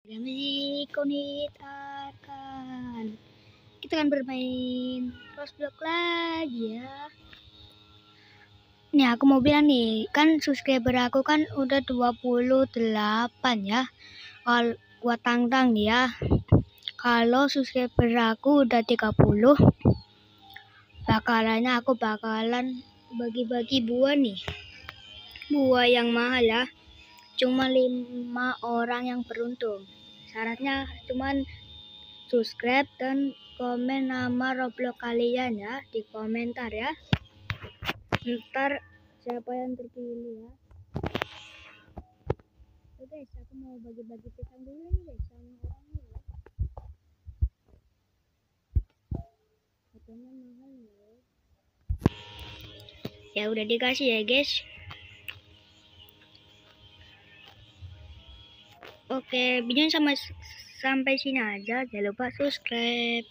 Musik Tarkan. Kita akan bermain Roblox lagi ya. Nih aku mau bilang nih, kan subscriber aku kan udah 28 ya. Kalau gua tantang nih ya, kalau subscriber aku udah 30, aku bakalan bagi-bagi buah nih. Buah yang mahal ya. Cuma 5 orang yang beruntung. Syaratnya cuman subscribe dan komen nama Roblox kalian ya di komentar ya. Ntar siapa yang terpilih ya. Oke guys, aku mau bagi-bagi pisang dulu nih guys sama orangnya ya. Katanya mahal ya. Ya udah dikasih ya guys. Oke, video sampai sini aja. Jangan lupa subscribe.